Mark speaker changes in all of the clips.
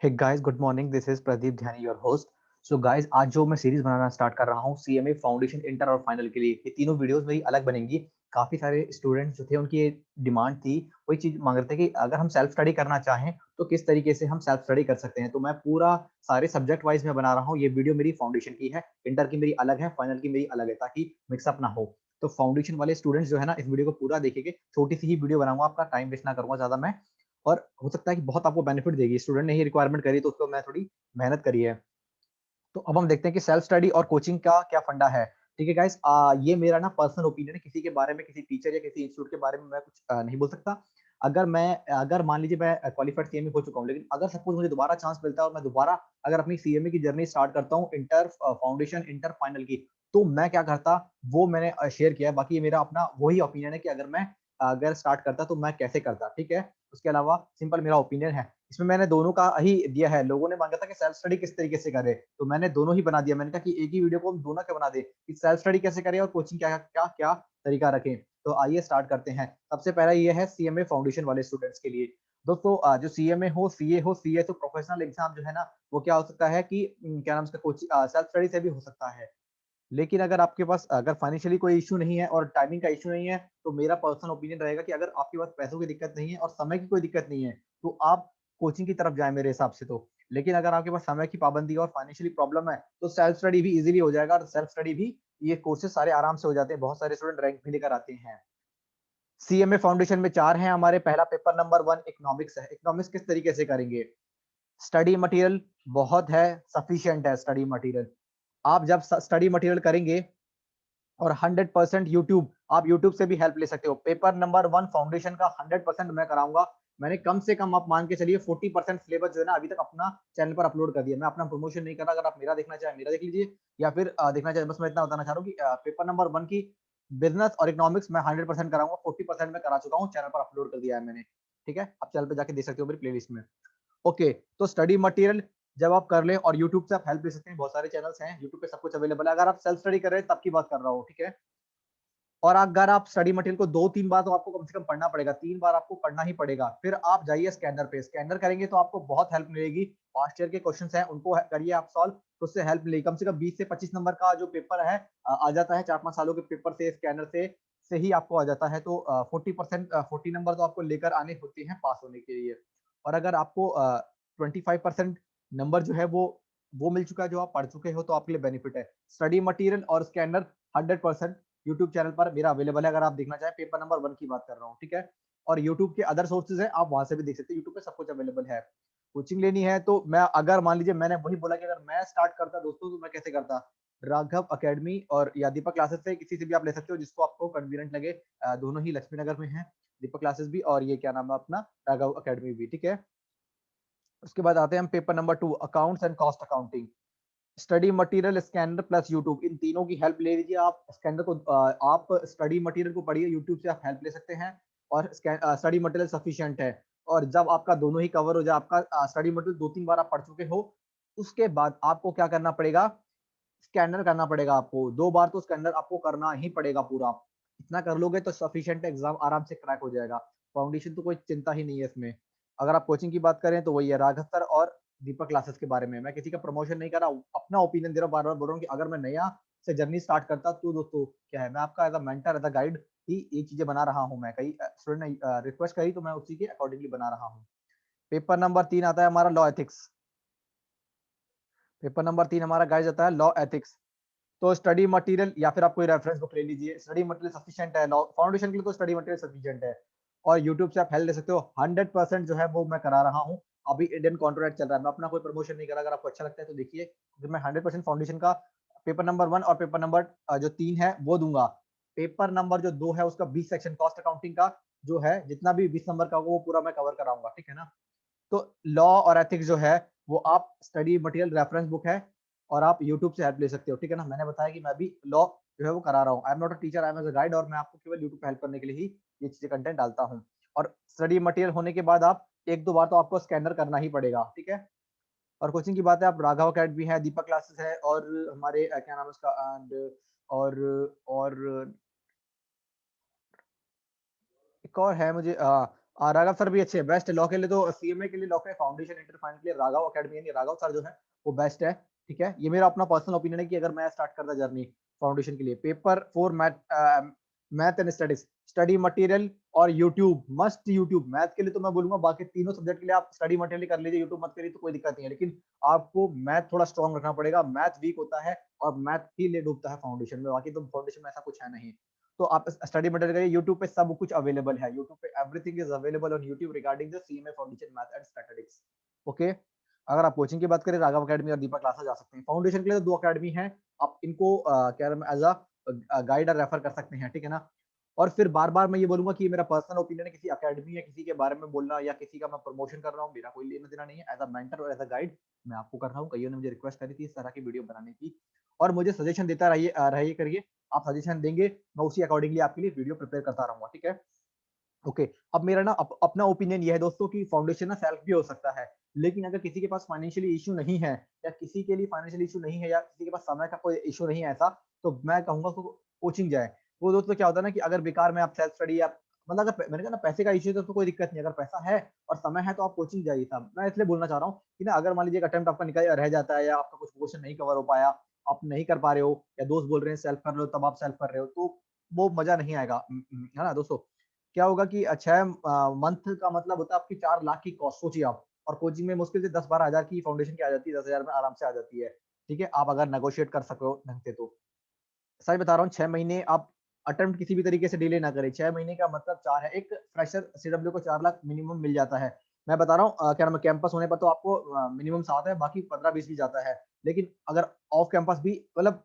Speaker 1: Hey guys, good morning. This is Pradeep Dhyani, your host. So guys, आज जो मैं series बनाना स्टार्ट कर रहा हूँ सीएमए फाउंडेशन, इंटर और फाइनल के लिए, ये तीनों वीडियोस मेरी अलग बनेंगी। काफी सारे स्टूडेंट्स जो थे उनकी ये डिमांड थी, वही चीज मांग रहे थे कि अगर हम सेल्फ स्टडी करना चाहें तो किस तरीके से हम सेल्फ स्टडी कर सकते हैं। तो मैं पूरा सारे सब्जेक्ट वाइज में बना रहा हूँ। ये वीडियो मेरी फाउंडेशन की है, इंटर की मेरी अलग है, फाइनल की मेरी अलग है, ताकि मिक्सअप ना हो। तो फाउंडेशन वाले स्टूडेंट्स जो है ना, इस वीडियो को पूरा देखेंगे। छोटी सी ही वीडियो बनाऊंगा, आपका टाइम वेस्ट ना करूंगा ज्यादा मैं। और हो सकता है कि बहुत आपको बेनिफिट देगी। स्टूडेंट ने ही रिक्वायरमेंट करी तो उसको मैं थोड़ी मेहनत करी है। तो अब हम देखते हैं कि सेल्फ स्टडी और कोचिंग का क्या फंडा है। ठीक है गाइस, ये मेरा ना पर्सनल ओपिनियन है। किसी के बारे में, किसी टीचर या किसी इंस्टीट्यूट के बारे में मैं कुछ नहीं बोल सकता। अगर मान लीजिए मैं क्वालिफाइड सीएमए हो चुका हूँ, लेकिन अगर सपोज मुझे दोबारा चांस मिलता है और मैं दोबारा अगर अपनी सीएमए की जर्नी स्टार्ट करता हूँ, इंटर फाउंडेशन, इंटर फाइनल की, तो मैं क्या करता वो मैंने शेयर किया है। बाकी ये मेरा अपना वही ओपिनियन है कि अगर स्टार्ट करता तो मैं कैसे करता। ठीक है, उसके अलावा सिंपल मेरा ओपिनियन है। इसमें मैंने दोनों का ही दिया है। लोगों ने मांगा था कि सेल्फ स्टडी किस तरीके से करे, तो मैंने दोनों ही बना दिया। मैंने कहा कि एक ही वीडियो को हम दोनों का बना दे कि सेल्फ स्टडी कैसे करें और कोचिंग क्या क्या क्या तरीका रखें। तो आइए स्टार्ट करते हैं। सबसे पहला ये है सीएमए फाउंडेशन वाले स्टूडेंट्स के लिए। दोस्तों, जो सीएमए हो, सीए तो प्रोफेशनल एग्जाम जो है ना, वो क्या हो सकता है कि क्या नाम उसका, कोचिंग सेल्फ स्टडी से भी हो सकता है। लेकिन अगर आपके पास अगर फाइनेंशियली कोई इश्यू नहीं है और टाइमिंग का इश्यू नहीं है, तो मेरा पर्सनल ओपिनियन रहेगा कि अगर आपके पास पैसों की दिक्कत नहीं है और समय की कोई दिक्कत नहीं है, तो आप कोचिंग की तरफ जाएं मेरे हिसाब से तो। लेकिन अगर आपके पास समय की पाबंदी और फाइनेंशियली प्रॉब्लम है, तो सेल्फ स्टडी भी इजीली हो जाएगा। और सेल्फ स्टडी भी ये कोर्सेज सारे आराम से हो जाते हैं। बहुत सारे स्टूडेंट रैंक भी लेकर आते हैं। सीएमए फाउंडेशन में 4 हैं हमारे। पहला पेपर नंबर 1 इकोनॉमिक्स है। इकोनॉमिक्स किस तरीके से करेंगे? स्टडी मटेरियल बहुत है, सफिशिएंट है स्टडी मटेरियल। आप जब स्टडी मटेरियल करेंगे और 100% यूट्यूब, आप यूट्यूब से भी हेल्प ले सकते हो। पेपर नंबर 1 फाउंडेशन का 100% मैं कराऊंगा। मैंने कम से कम आप मान के चलिए 40% सिलेबस जो है ना, अभी तक अपना चैनल पर अपलोड कर दिया। मैं अपना प्रमोशन नहीं कर रहा। अगर आप मेरा देखना चाहें मेरा देख लीजिए, या फिर देखना चाहें, बस मैं इतना बताना चाह रहा हूँ कि पेपर नंबर 1 की बिजनेस और इकोनॉमिक्स मैं 100% कराऊंगा। 40% में करा चुका हूँ, चैनल पर अपलोड कर दिया है मैंने। ठीक है, आप चैनल पर जाके देख सकते हो मेरी प्लेलिस्ट में। ओके, तो स्टडी मटेरियल जब आप कर लें, और यूट्यूब से आप हेल्प ले सकते हैं। बहुत सारे चैनल्स हैं यूट्यूब पे, सब कुछ अवेलेबल है। अगर आप सेल्फ स्टडी कर रहे हैं तब की बात कर रहा हूँ। ठीक है, और अगर आप स्टडी मटेरियल को 2-3 बार तो आपको कम से कम पढ़ना पड़ेगा, 3 बार आपको पढ़ना ही पड़ेगा। फिर आप जाइए स्कैनर पे। स्कैनर करेंगे तो आपको बहुत हेल्प मिलेगी। पास्ट ईयर के क्वेश्चंस हैं, उनको करिए आप सॉल्व, तो उससे हेल्प मिलेगी। कम से कम 20 से 25 नंबर का जो पेपर है आ जाता है। 4-5 सालों के पेपर से स्कैनर से ही आपको आ जाता है। तो 40 नंबर तो आपको लेकर आने होते हैं पास होने के लिए। और अगर आपको 25% नंबर जो है वो मिल चुका है, जो आप पढ़ चुके हो, तो आपके लिए बेनिफिट है। स्टडी मटेरियल और स्कैनर 100% यूट्यूब चैनल पर मेरा अवेलेबल है। अगर आप देखना चाहें, पेपर नंबर 1 की बात कर रहा हूँ। ठीक है, और यूट्यूब के अदर सोर्सेज है, आप वहां से भी देख सकते हैं। यूट्यूब पे सब कुछ अवेलेबल है। कोचिंग लेनी है तो मैं, अगर मान लीजिए मैंने वही बोला कि अगर मैं स्टार्ट करता दोस्तों, तो मैं कैसे करता। राघव एकेडमी और या दीपक क्लासेस से किसी से भी आप ले सकते हो, जिसको आपको कन्वीनियंट लगे। दोनों ही लक्ष्मी नगर में है, दीपक क्लासेस भी और ये क्या नाम है अपना, राघव एकेडमी भी। ठीक है, उसके बाद आते हैं हम paper number 2, accounts and cost accounting. Study material, scanner plus YouTube, इन तीनों की हेल्प ले लीजिए आप। स्कैनर को आप स्टडी मटेरियल को पढ़िए, यूट्यूब से आप हेल्प ले सकते हैं। और स्टडी मटेरियल सफिशिएंट है। और जब आपका दोनों ही कवर हो जाए, आपका स्टडी मटेरियल 2-3 बार आप पढ़ चुके हो, उसके बाद आपको क्या करना पड़ेगा, स्कैनर करना पड़ेगा आपको। 2 बार तो स्कैनर आपको करना ही पड़ेगा पूरा। इतना कर लोगे तो सफिशिएंट एग्जाम आराम से क्रैक हो जाएगा। फाउंडेशन तो कोई चिंता ही नहीं है इसमें। अगर आप कोचिंग की बात करें तो वही है, राघव सर और दीपक क्लासेस के बारे में। मैं किसी का प्रमोशन नहीं कर रहा हूँ, अपना ओपिनियन दे रहा हूँ। बार बार बोल रहा हूँ कि अगर मैं नया से जर्नी स्टार्ट करता तो दोस्तों क्या है, मैं आपका as a mentor, as a guide ही ये चीजें बना रहा हूँ। मैं कई स्टूडेंट ने रिक्वेस्ट करी तो मैं उसी के अकॉर्डिंगली बना रहा हूँ। पेपर नंबर 3 आता है हमारा लॉ एथिक्स। पेपर नंबर 3 हमारा गाइड जाता है लॉ एथिक्स। तो स्टडी मटेरियल या फिर आप कोई रेफरेंस बुक ले लीजिए। स्टडी मटेरियल सफिशिएंट है, फाउंडेशन के लिए तो स्टडी मटेरियल सफिशिएंट है। और यूट्यूब से आप हेल्प ले सकते हो। 100% जो है वो मैं करा रहा हूँ। अभी इंडियन कॉन्ट्रैक्ट चल रहा है, मैं अपना कोई प्रमोशन नहीं कर रहा। अगर आपको अच्छा लगता है तो देखिए, क्योंकि मैं 100% फाउंडेशन का पेपर नंबर 1 और पेपर नंबर जो 3 है वो दूंगा। पेपर नंबर जो 2 है उसका 20 सेक्शन कॉस्ट अकाउंटिंग का जो है, जितना भी 20 नंबर का होगा वो पूरा मैं कवर कराऊंगा। ठीक है ना, तो लॉ और एथिक्स जो है वो आप स्टडी मटेरियल रेफरेंस बुक है, और आप यूट्यूब से हेल्प ले सकते हो। ठीक है ना, मैंने बताया कि मैं भी लॉ जो है वो करा रहा हूँ। I am not a teacher, I am as a guide, और मैं आपको केवल यूट्यूब पे हेल्प करने के लिए ही ये चीजें कंटेंट डालता हूँ। और स्टडी मटेरियल होने के बाद आप 1-2 बार तो आपको स्कैनर करना ही पड़ेगा। ठीक है, और कोचिंग की बात है, आप राघव अकेडमी है, दीपक क्लासेस है, और हमारे क्या नाम है उसका, एंड और एक और है मुझे राघव सर भी अच्छे हैं, बेस्ट है लॉ के लिए। तो सीएमए के लिए लॉ के फाउंडेशन इंटर फाइनल के लिए राघव एकेडमी यानी राघव सर जो है वो बेस्ट है। ठीक है, ये मेरा अपना पर्सनल ओपिनियन है कि अगर मैं स्टार्ट करता जर्नी फाउंडेशन के लिए, paper for math and studies, study material और यूट्यूब, मस्ट यूट्यूब। मैथ के लिए तो मैं बोलूंगा बाकी तीनों सब्जेक्ट के लिए आप स्टडी मटेरियल कर लीजिए, यूट्यूब मत करिए तो कोई दिक्कत नहीं है, लेकिन आपको मैथ थोड़ा स्ट्रॉन्ग रखना पड़ेगा। मैथ वीक होता है और मैथ ही ले डूबता है फाउंडेशन में, बाकी तो फाउंडेशन में ऐसा कुछ है नहीं। तो आप स्टडी मटेरियल करिए, यूट्यूब पे सब कुछ अवेलेबल है, यूट्यूब पे everything is available on YouTube regarding the CMA foundation math and statistics. Okay, अगर आप कोचिंग की बात करें राघव अकेडमी और दीपक क्लासेस जा सकते हैं। फाउंडेशन के लिए तो दो अकेडमी है, आप इनको क्या एज अ गाइड रेफर कर सकते हैं, ठीक है ना। और फिर बार बार मैं ये बोलूंगा कि मेरा पर्सनल ओपिनियन है, किसी अकेडमी या किसी के बारे में बोलना या किसी का मैं प्रमोशन कर रहा हूँ, मेरा कोई लेना देना नहीं है। एज अ मेंटर और एज अ गाइड मैं आपको कर रहा हूँ। कईयों ने मुझे रिक्वेस्ट करी थी इस तरह की वीडियो बनाने की, और मुझे सजेशन देता रहिए करिए। आप सजेशन देंगे, मैं उसी अकॉर्डिंगली आपके लिए वीडियो प्रिपेयर करता रहूंगा, ठीक है। ओके, अब मेरा ना अपना ओपिनियन ये है दोस्तों कि फाउंडेशन ना सेल्फ भी हो सकता है, लेकिन अगर किसी के पास फाइनेंशियली इशू नहीं है, या किसी के लिए फाइनेंशियल इशू नहीं है, या किसी के पास समय का कोई इशू नहीं है ऐसा, तो मैं कहूंगा को कोचिंग जाए। वो दोस्तों क्या होता है ना कि अगर बेकार में आप सेल्फ स्टडी या मतलब अगर मैंने कहा ना पैसे का इशू है तो कोई दिक्कत नहीं, अगर पैसा है और समय है तो आप कोचिंग जाइए साहब। मैं इसलिए बोलना चाह रहा हूँ कि ना अगर मान लीजिए एक अटेम्प्ट आपका निकल रह जाता है, या आपका कुछ क्वेश्चन नहीं कवर हो पाया, आप नहीं कर पा रहे हो, या दोस्त बोल रहे हैं सेल्फ कर रहे हो तब आप सेल्फ कर रहे हो, तो वो मजा नहीं आएगा, है ना दोस्तों। क्या होगा कि 6 मंथ का मतलब होता है आपकी 4 लाख की कॉस्ट, सोचिए आप। और कोचिंग में मुश्किल से 10-12 हजार की फाउंडेशन की आ जाती है, 10,000 में आराम से आ जाती है। ठीक है, आप अगर नेगोशिएट कर सको ढंग से तो। सच बता रहा हूँ, 6 महीने आप अटेम्प्ट किसी भी तरीके से डिले ना करें। 6 महीने का मतलब 4 है, एक फ्रेशर सीडब्ल्यू को 4 लाख मिनिमम मिल जाता है। मैं बता रहा हूँ क्या नाम है, कैंपस होने पर तो आपको मिनिमम 7 है, बाकी 15-20 भी जाता है। लेकिन अगर ऑफ कैंपस भी मतलब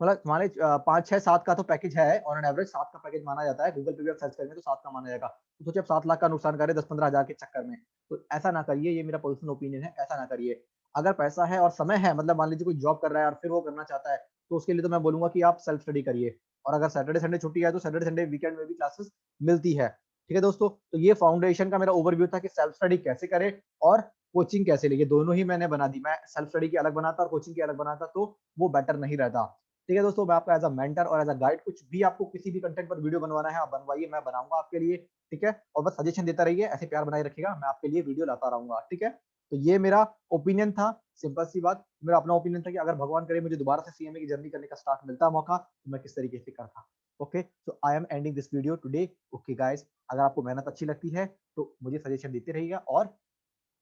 Speaker 1: मान लीजिए 5, 6, 7 का तो पैकेज है, ऑन एन एवरेज 7 का पैकेज माना जाता है। गूगल पे भी आप सर्च करेंगे तो 7 का माना जाएगा। तो सोचिए आप 7 लाख का नुकसान करें 10-15 हजार के चक्कर में, तो ऐसा ना करिए। ये मेरा पर्सनल ओपिनियन है, ऐसा ना करिए। अगर पैसा है और समय है, मतलब मान लीजिए कोई जॉब कर रहा है और फिर वो करना चाहता है, तो उसके लिए तो मैं बोलूंगा कि आप सेल्फ स्टडी करिए। और अगर सैटरडे संडे छुट्टी है तो सैटरडे संडे वीकेंड में भी क्लासेस मिलती है। ठीक है दोस्तों, तो ये फाउंडेशन का मेरा ओवरव्यू था कि सेल्फ स्टडी कैसे करें और कोचिंग कैसे ले, दोनों ही मैंने बना दी। मैं सेल्फ स्टडी की अलग बनाता और कोचिंग की अलग बनाता तो वो बेटर नहीं रहता। ठीक है दोस्तों, मैं आपका एज अ मेंटर और एज अ गाइड, कुछ भी आपको किसी भी कंटेंट पर वीडियो बनवाना है आप बनवाइए, मैं बनाऊंगा आपके लिए। ठीक है, और बस सजेशन देता रहिए, ऐसे प्यार बनाए रखिएगा, मैं आपके लिए वीडियो लाता रहूंगा। ठीक है, तो ये मेरा ओपिनियन था, सिंपल सी बात। मेरा अपना ओपिनियन था कि अगर भगवान करे मुझे दोबारा से सीएमए की जर्नी करने का स्टार्ट मिलता मौका, तो मैं किस तरीके से करता। Okay, so I am ending this video today. Okay guys, अगर आपको मेहनत अच्छी लगती है तो मुझे सजेशन देते रहिएगा, और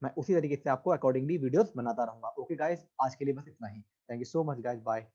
Speaker 1: मैं उसी तरीके से आपको अकॉर्डिंगली वीडियोस बनाता रहूंगा। ओके गाइस, आज के लिए बस इतना ही। Thank you so much guys, bye.